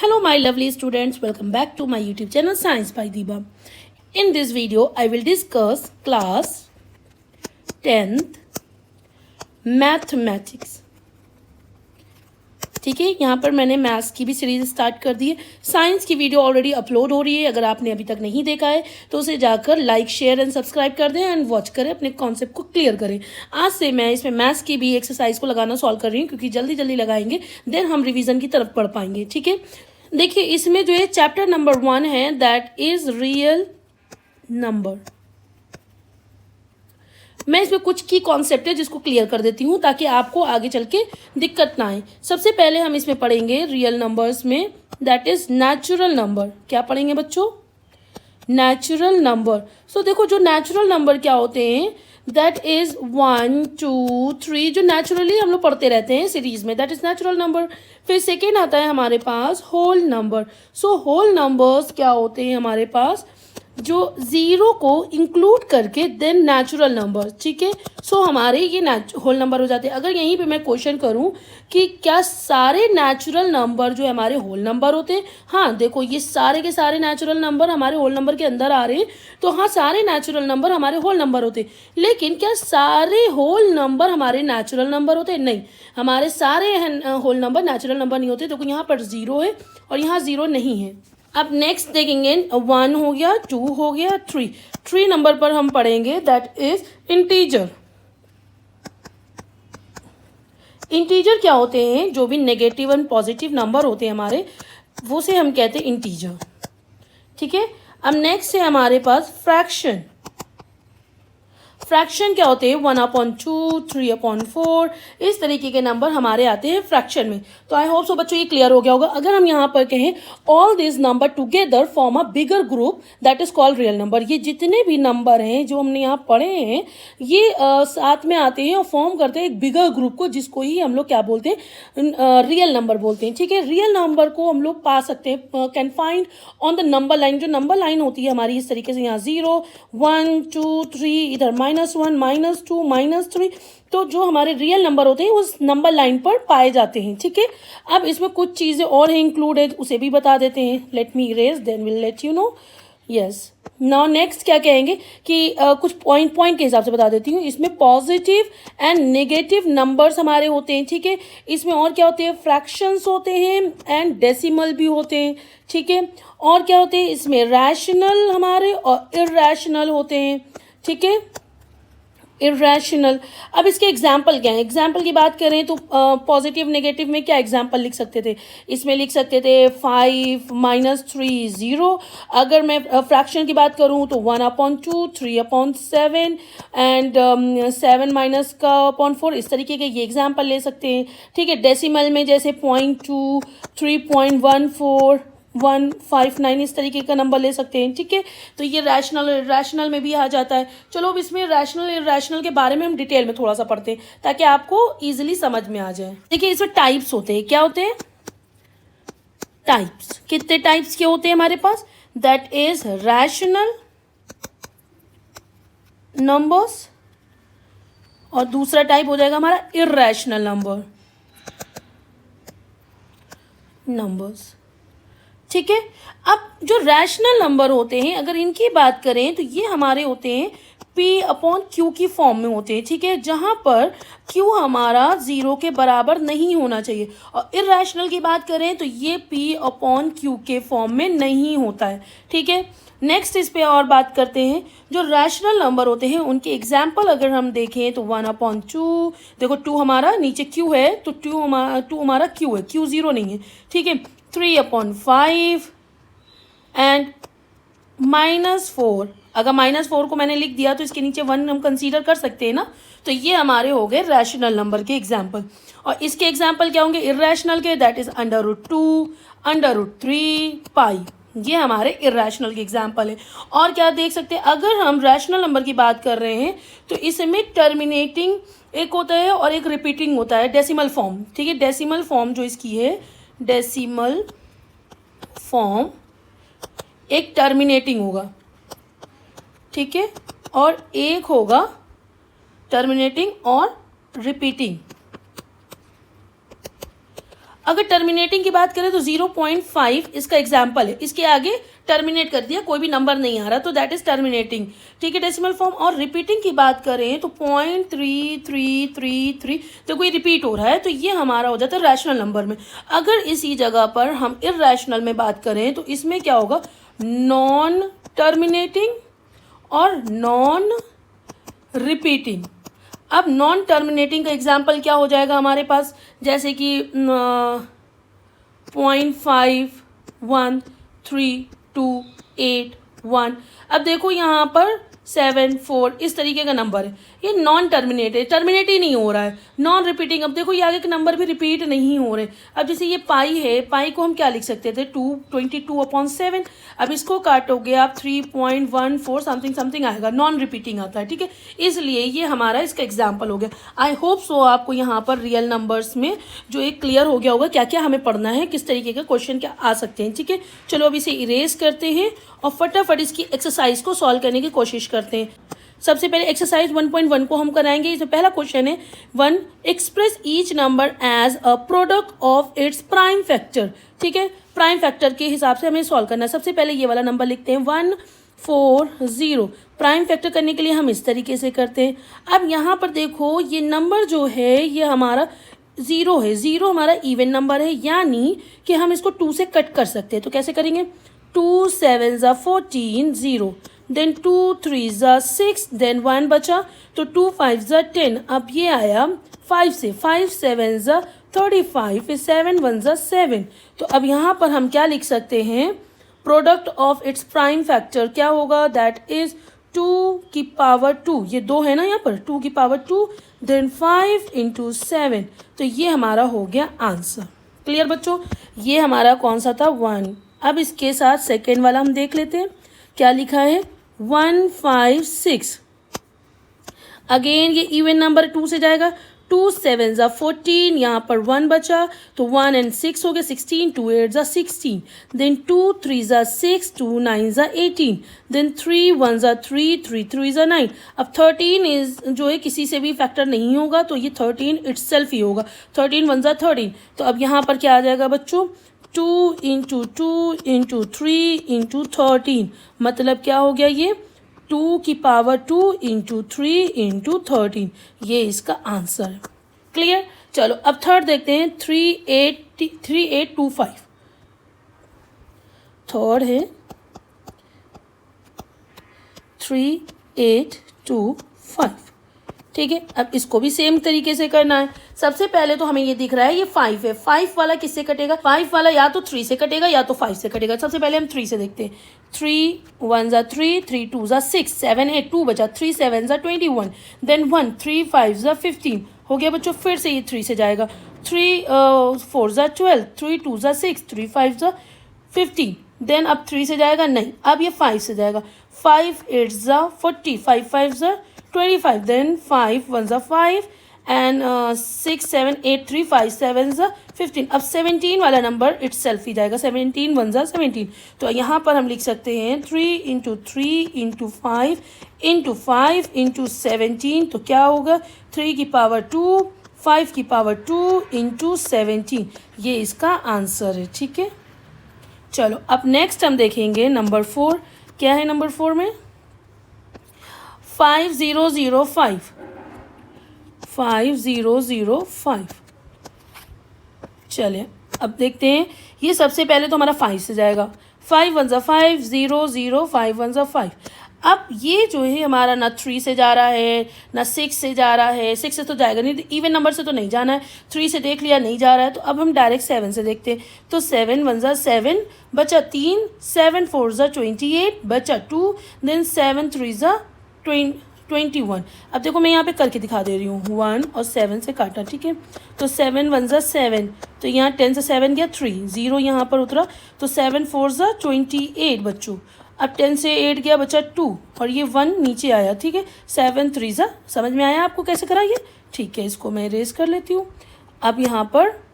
Hello my lovely students, welcome back to my YouTube channel Science by Diba. In this video, I will discuss class 10th Mathematics. ठीक है, यहाँ पर मैंने maths की भी series start कर दी है. साइंस की वीडियो ऑलरेडी अपलोड हो रही है. अगर आपने अभी तक नहीं देखा है तो उसे जाकर लाइक शेयर एंड सब्सक्राइब कर दें एंड वॉच करें, अपने कॉन्सेप्ट को क्लियर करें. आज से मैं इसमें मैथ्स की भी एक्सरसाइज को लगाना सॉल्व कर रही हूँ, क्योंकि जल्दी जल्दी लगाएंगे देन हम रिवीजन की तरफ बढ़ पाएंगे. ठीक है, देखिए इसमें जो है चैप्टर नंबर 1 है, दैट इज रियल नंबर. मैं इसमें कुछ की कॉन्सेप्ट है जिसको क्लियर कर देती हूँ ताकि आपको आगे चल के दिक्कत ना आए. सबसे पहले हम इसमें पढ़ेंगे रियल नंबर्स में, दैट इज नेचुरल नंबर. क्या पढ़ेंगे बच्चों? Natural number. सो देखो जो नेचुरल नंबर क्या होते हैं, दैट इज 1 2 3 जो नेचुरली हम लोग पढ़ते रहते हैं सीरीज में, दैट इज नेचुरल नंबर. फिर सेकेंड आता है हमारे पास whole number. So whole numbers क्या होते हैं हमारे पास, जो जीरो को इंक्लूड करके देन नेचुरल नंबर. ठीक है, सो हमारे ये होल नंबर हो जाते हैं. अगर यहीं पे मैं क्वेश्चन करूं कि क्या सारे नेचुरल नंबर जो हमारे होल नंबर होते हैं, हाँ देखो ये सारे के सारे नेचुरल नंबर हमारे होल नंबर के अंदर आ रहे हैं, तो हाँ सारे नेचुरल नंबर हमारे होल नंबर होते हैं. लेकिन क्या सारे होल नंबर हमारे नेचुरल नंबर होते हैं? नहीं, हमारे सारे होल नंबर नेचुरल नंबर नहीं होते. देखो यहाँ पर 0 है और यहाँ 0 नहीं है. अब नेक्स्ट देखेंगे, 1 हो गया, 2 हो गया, 3 नंबर पर हम पढ़ेंगे दैट इज इंटीजर. इंटीजर क्या होते हैं? जो भी नेगेटिव एंड पॉजिटिव नंबर होते हैं हमारे, वो से हम कहते हैं इंटीजर. ठीक है, अब नेक्स्ट है हमारे पास फ्रैक्शन. फ्रैक्शन क्या होते हैं? 1/2, 3/4, इस तरीके के नंबर हमारे आते हैं फ्रैक्शन में. तो आई होप सो बच्चों ये क्लियर हो गया होगा. अगर हम यहाँ पर कहें all this number together form a bigger group that is called real number. ये जितने भी नंबर हैं जो हमने यहाँ पढ़े हैं, ये साथ में आते हैं और फॉर्म करते हैं एक बिगर ग्रुप को, जिसको ही हम लोग क्या बोलते हैं? रियल नंबर बोलते हैं. ठीक है, रियल नंबर को हम लोग पा सकते हैं, can find on the number line. जो नंबर लाइन होती है हमारी इस तरीके से, यहाँ 0 1 2 3, इधर -1 -2 -3, तो जो हमारे रियल नंबर होते हैं उस नंबर लाइन पर पाए जाते हैं. ठीक है, अब इसमें कुछ चीज़ें और हैं इंक्लूडेड, उसे भी बता देते हैं. Let me erase then will let you know. Yes, now next क्या कहेंगे कि कुछ पॉइंट के हिसाब से बता देती हूँ. इसमें पॉजिटिव एंड नेगेटिव नंबर्स हमारे होते हैं. ठीक है, इसमें और क्या होते हैं? फ्रैक्शंस होते हैं एंड डेसिमल भी होते हैं. ठीक है, और क्या होते हैं? इसमें रैशनल हमारे और इरैशनल होते हैं. ठीक है, इरेशनल. अब इसके एग्जाम्पल क्या है? एग्जाम्पल की बात करें तो पॉजिटिव नेगेटिव में क्या एग्जाम्पल लिख सकते थे? इसमें लिख सकते थे 5 -3 0. अगर मैं फ्रैक्शन की बात करूं तो 1/2, 3/7 एंड 7 -4, इस तरीके के ये एग्जाम्पल ले सकते हैं. ठीक है, डेसिमल में जैसे 0.2, 3.14, 159, इस तरीके का नंबर ले सकते हैं. ठीक है, तो ये रैशनल में भी आ जाता है. चलो अब इसमें रैशनल इरैशनल के बारे में हम डिटेल में थोड़ा सा पढ़ते हैं ताकि आपको इजीली समझ में आ जाए. देखिए इसमें टाइप्स होते हैं. क्या होते हैं? टाइप्स. कितने टाइप्स के होते हैं हमारे पास? दैट इज रैशनल नंबर्स, और दूसरा टाइप हो जाएगा हमारा इरैशनल नंबर्स. ठीक है, अब जो रैशनल नंबर होते हैं अगर इनकी बात करें तो ये हमारे होते हैं P/Q की फॉर्म में होते हैं. ठीक है, जहाँ पर Q हमारा 0 के बराबर नहीं होना चाहिए. और इरैशनल की बात करें तो ये P/Q के फॉर्म में नहीं होता है. ठीक है, नेक्स्ट इस पे और बात करते हैं. जो रैशनल नंबर होते हैं उनके एग्जाम्पल अगर हम देखें तो 1/2, देखो 2 हमारा नीचे Q है तो 2 हमारा Q है, Q 0 नहीं है. ठीक है, 3/5 एंड -4. अगर -4 को मैंने लिख दिया तो इसके नीचे 1 हम कंसीडर कर सकते हैं ना. तो ये हमारे हो गए रैशनल नंबर के एग्जाम्पल. और इसके एग्जाम्पल क्या होंगे इरैशनल के? दैट इज √2, √3, पाई. ये हमारे इरैशनल के एग्जाम्पल है. और क्या देख सकते हैं, अगर हम रैशनल नंबर की बात कर रहे हैं तो इसमें टर्मिनेटिंग एक होता है और एक रिपीटिंग होता है, डेसिमल फॉर्म. ठीक है, डेसिमल फॉर्म जो इसकी है, डेसिमल फॉर्म एक टर्मिनेटिंग होगा. ठीक है, और एक होगा टर्मिनेटिंग और रिपीटिंग. अगर टर्मिनेटिंग की बात करें तो 0.5 इसका एग्जाम्पल है, इसके आगे टर्मिनेट कर दिया, कोई भी नंबर नहीं आ रहा, तो दैट इज टर्मिनेटिंग, ठीक है, डेसिमल फॉर्म। और रिपीटिंग की बात करें तो 0.3333, तो कोई रिपीट हो रहा है, तो ये हमारा हो जाता है रैशनल नंबर में। अगर इसी जगह पर हम इर्रेशनल में बात करें तो इसमें क्या होगा, नॉन टर्मिनेटिंग और नॉन रिपीटिंग। अब नॉन टर्मिनेटिंग का एग्जाम्पल क्या हो जाएगा हमारे पास, जैसे कि 0.513281। अब देखो यहाँ पर 7 4 इस तरीके का नंबर है, ये नॉन टर्मिनेट है, टर्मिनेट ही नहीं हो रहा है, नॉन रिपीटिंग। अब देखो ये आगे के नंबर भी रिपीट नहीं हो रहे। अब जैसे ये पाई है, पाई को हम क्या लिख सकते थे, 22/7। अब इसको काटोगे आप 3.14 समथिंग समथिंग आएगा, नॉन रिपीटिंग आता है, ठीक है, इसलिए ये हमारा इसका एग्जाम्पल हो गया। आई होप सो आपको यहाँ पर रियल नंबर्स में जो एक क्लियर हो गया होगा क्या क्या हमें पढ़ना है, किस तरीके का क्वेश्चन क्या आ सकते हैं, ठीक है। चलो अब इसे इरेज करते हैं और फटाफट इसकी एक्सरसाइज को सॉल्व करने की कोशिश करते हैं। सबसे पहले एक्सरसाइज 1.1 को हम कराएंगे। इसमें पहला क्वेश्चन है 1, express each number as a product of its prime factor, ठीक है, प्राइम फैक्टर के हिसाब से हमें सॉल्व करना है। सबसे पहले ये वाला नंबर लिखते हैं 140। प्राइम फैक्टर करने के लिए हम इस तरीके से करते हैं। अब यहाँ पर देखो ये नंबर जो है ये हमारा 0 है, 0 हमारा इवन नंबर है, यानी कि हम इसको 2 से कट कर सकते हैं। तो कैसे करेंगे, 2 7 14 0, देन 2 3 6, देन 1 बचा, तो 2 5 10। अब ये आया 5 से, 5 7 35, फिर 7 1 7। तो अब यहाँ पर हम क्या लिख सकते हैं, product of its prime factor क्या होगा, दैट इज 2 की पावर 2, ये 2 है ना यहाँ पर, 2 की पावर 2, देन 5 × 7। तो ये हमारा हो गया आंसर। क्लियर बच्चों, ये हमारा कौन सा था, 1। अब इसके साथ सेकेंड वाला हम देख लेते हैं क्या लिखा है, 156। अगेन ये इवन नंबर 2 से जाएगा, 2 7 14, यहाँ पर 1 बचा, तो 1 and 6 हो गया 16, 2 8 16, देन 2 3 6, 2 9 18, देन 3 1 3, 3 3 9। अब 13 इज जो है किसी से भी फैक्टर नहीं होगा, तो ये 13 इट्सेल्फ ही होगा, 13 1 13। तो अब यहाँ पर क्या आ जाएगा बच्चों, 2 × 2 × 3 × 13, मतलब क्या हो गया, ये 2 की पावर 2 × 3 × 13, ये इसका आंसर है। क्लियर। चलो अब थर्ड देखते हैं, 3825। थर्ड है 3825, ठीक है। अब इसको भी सेम तरीके से करना है। सबसे पहले तो हमें ये दिख रहा है ये 5 है, 5 वाला किससे कटेगा, 5 वाला या तो 3 से कटेगा या तो 5 से कटेगा। सबसे पहले हम 3 से देखते हैं, 3 1 3, 3 2 6, 7 8, 2 बचा, 3 7 21, देन 1 3 5 15 हो गया बच्चों। फिर से ये 3 से जाएगा, 3 4 12, 3 2 6, 3 5 15, देन अब 3 से जाएगा नहीं, अब ये 5 से जाएगा, 5 8 40, 5 5 25, देन 5 1 5 एंड 6 7 8 3 5 7 15। अब 17 वाला नंबर इट्स सेल्फ ही जाएगा, 17 1 17। तो यहाँ पर हम लिख सकते हैं 3 × 3 × 5 × 5 × 17, तो क्या होगा, 3 की पावर 2, 5 की पावर 2 × 17, ये इसका आंसर है, ठीक है। चलो अब नेक्स्ट हम देखेंगे नंबर 4, क्या है नंबर 4 में, 5005, 5005। चलिए अब देखते हैं, ये सबसे पहले तो हमारा 5 से जाएगा, 5 1 5, 0 0 5 1 5। अब ये जो है हमारा ना 3 से जा रहा है ना 6 से जा रहा है, 6 से तो जाएगा नहीं, इवन नंबर से तो नहीं जाना है, 3 से देख लिया नहीं जा रहा है, तो अब हम डायरेक्ट 7 से देखते हैं। तो 7 1 7 बचा, 3 7 4 28 बचा, 2 देन 7 3 21। अब देखो मैं यहाँ पे करके दिखा दे रही हूँ, 1 और 7 से काटा, ठीक है। तो 7 1 7, तो यहाँ 10 से 7 गया 3, 0 यहाँ पर उतरा, तो 7 4 28 बच्चों। अब 10 से 8 गया बचा 2, और ये 1 नीचे आया, ठीक है। 7 3 समझ में आया आपको कैसे करा ये, ठीक है। इसको मैं इरेज कर लेती हूँ। अब यहाँ पर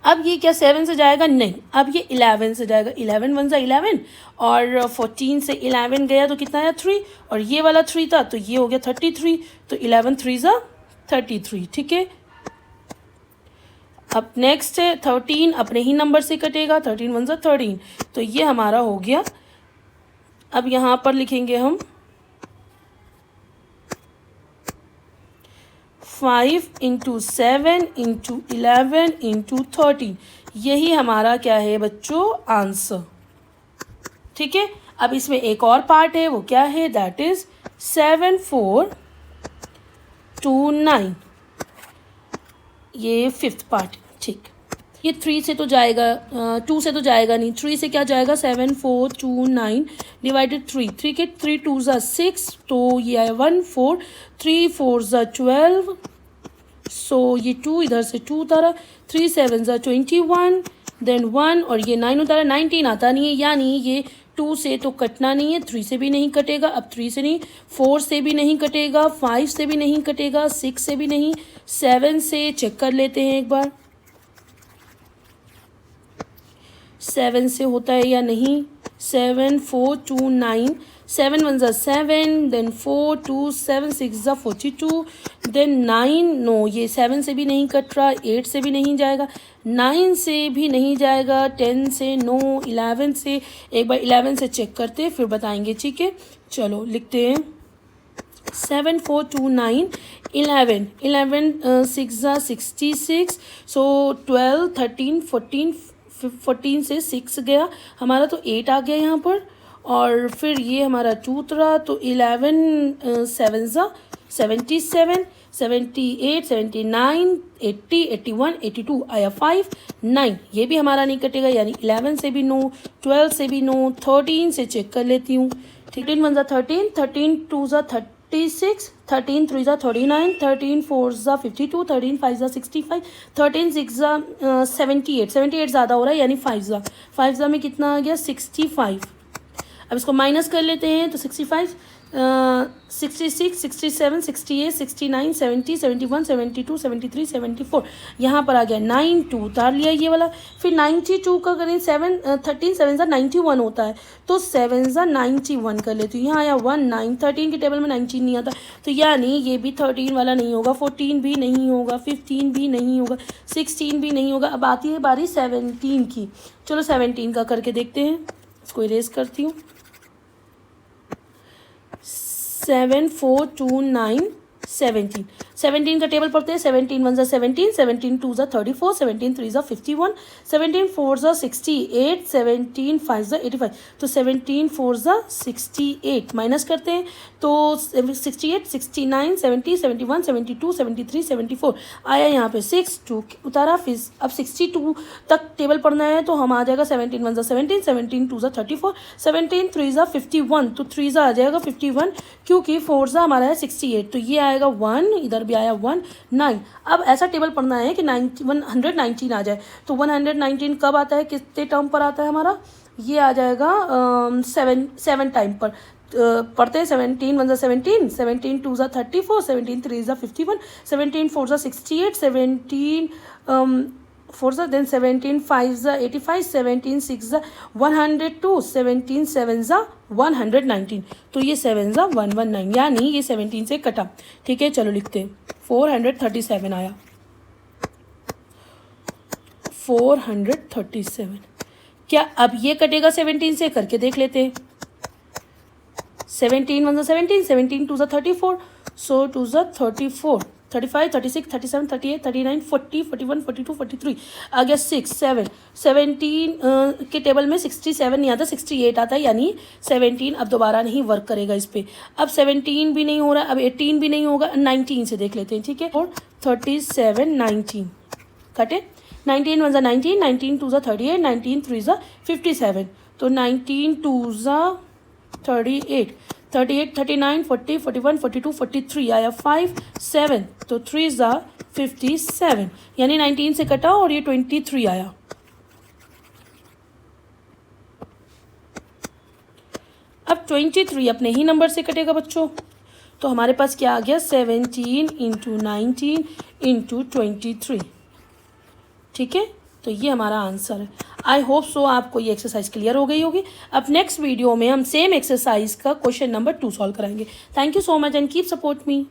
अब ये क्या 7 से जाएगा नहीं, अब ये 11 से जाएगा, 11 1 11, और 14 से 11 गया तो कितना आया 3, और ये वाला 3 था तो ये हो गया 33, तो 11 3 33, ठीक है। अब नेक्स्ट है 13, अपने ही नंबर से कटेगा, 13 वन ज़ा 13, तो ये हमारा हो गया। अब यहाँ पर लिखेंगे हम 5 इंटू 7 इंटू 11 इंटू 13, यही हमारा क्या है बच्चों, आंसर। ठीक है, अब इसमें एक और पार्ट है, वो क्या है, दैट इज 7429, ये फिफ्थ पार्ट। ठीक, ये 3 से तो जाएगा, 2 से तो जाएगा नहीं, 3 से क्या जाएगा, 7429 डिवाइडेड 3 के 3 2 ज़ा 6, तो ये आया 1 4, 3 4 ज़ा 12, सो ये 2 इधर से 2 उतारा, 3 7 ज़ा 21, देन 1 और ये 9 उतारा, 19 आता नहीं है, यानी ये 2 से तो कटना नहीं है, 3 से भी नहीं कटेगा, अब 3 से नहीं, 4 से भी नहीं कटेगा, 5 से भी नहीं कटेगा, 6 से भी नहीं, 7 से चेक कर लेते हैं एक बार, 7 से होता है या नहीं, 7 4 2 9, 7 1 ज़ा 7, देन 4 2 7 6 ज़ा 42, देन 9, नो ये 7 से भी नहीं कट रहा, 8 से भी नहीं जाएगा, 9 से भी नहीं जाएगा, 10 से नो, 11 से, एक बार 11 से चेक करते हैं फिर बताएंगे। ठीक है, चलो लिखते हैं 7 4 2 9 11 11 6 ज़ा 66, सो 12 13 14 14 से 6 गया हमारा, तो 8 आ गया यहाँ पर, और फिर ये हमारा 2 रहा, तो 11 7 ज़ा 77 78 79 80 81 82 आया 5 9, ये भी हमारा नहीं कटेगा, यानी 11 से भी नो, 12 से भी नो, 13 से चेक कर लेती हूँ। 13 1 ज़ा 13, 13 2 ज़ा 36, 13 3 ज़ा 39, 13 4 ज़ा 52, 13 5 ज़ा 65, 13 6 ज़ा 78, 78 ज़्यादा हो रहा है, यानी 5 ज़ा में कितना आ गया, 65। अब इसको माइनस कर लेते हैं, तो 65 66 67 68 69 70 71 72 73 74, यहाँ पर आ गया 92, उतार लिया ये वाला। फिर 92 का करें, 13 7 ज़ा 91 होता है, तो 7 ज़ा 91 कर लेती हूँ, यहाँ आया 1 9, 13 के टेबल में 19 नहीं आता, तो यानी ये भी 13 वाला नहीं होगा, 14 भी नहीं होगा, 15 भी नहीं होगा, 16 भी नहीं होगा। अब आती है बारी 17 की, चलो 17 का करके देखते हैं, इसको इरेज करती हूँ। 7 4 2 9 17, 17 का टेबल पढ़ते हैं, 17 1 ज़ा 17, 17 2 ज़ा 34, 17 3 ज़ा 51, 17 4 ज़ा 68, 17 5 ज़ा 85, तो 17 4 ज़ा 68 माइनस करते हैं, तो 68 69 70 71 72 73 74 आया, यहाँ पे 6 2 उतारा, फिर अब 62 तक टेबल पढ़ना है, तो हम आ जाएगा 17 1 ज़ा 17, 17 2 ज़ा 34, 17 3 ज़ा 51, तो 3 ज़ा आ जाएगा 51, क्योंकि 4 ज़ा हमारा है 68, तो ये आएगा 1, इधर भी आया 1 9। अब ऐसा टेबल पढ़ना है कि 119 आ जाए, तो 119 कब आता है, कितने टर्म पर आता है हमारा, ये आ जाएगा 7 टाइम पर। पढ़ते हैं, 17 1 ज़ा 17, 17 2 ज़ा 34, 17 3 ज़ा 51, 17 4 ज़ा 68, 17 4 ज़ा, देन 17 5 ज़ा 85, 17 6 ज़ा 102, 17 7 ज़ा 119, तो ये 7 ज़ा 119, यानी ये 17 से कटा। ठीक है, चलो लिखते हैं 437 आया, 437। क्या अब ये कटेगा 17 से, करके देख लेते हैं। 17 1 ज़ा 17, 17 2 ज़ा 34, सो 2 ज़ा 34, 35 36 37 38 39 40 41 42 43 आ गया 6 7, 17 के टेबल में 67 नहीं आता, 68 आता है, यानी 17 अब दोबारा नहीं वर्क करेगा इस पर। अब 17 भी नहीं हो रहा, अब 18 भी नहीं होगा, 19 से देख लेते हैं। ठीक है, और 37 19 कटे, 19 1 ज़ा 19, 19 2 ज़ा 38, 19 3 ज़ा 57, तो 19 2 ज़ा 38, 38 39 40 41 42 43 आया 5 7, तो 3 ज़ा 57, यानी 19 से कटा और ये 23 आया। अब 23 अपने ही नंबर से कटेगा बच्चों, तो हमारे पास क्या आ गया, 17 इंटू 19 इंटू 23। ठीक है, तो ये हमारा आंसर है। आई होप सो आपको ये एक्सरसाइज क्लियर हो गई होगी। अब नेक्स्ट वीडियो में हम सेम एक्सरसाइज का क्वेश्चन नंबर 2 सॉल्व कराएंगे। Thank you so much and keep support me.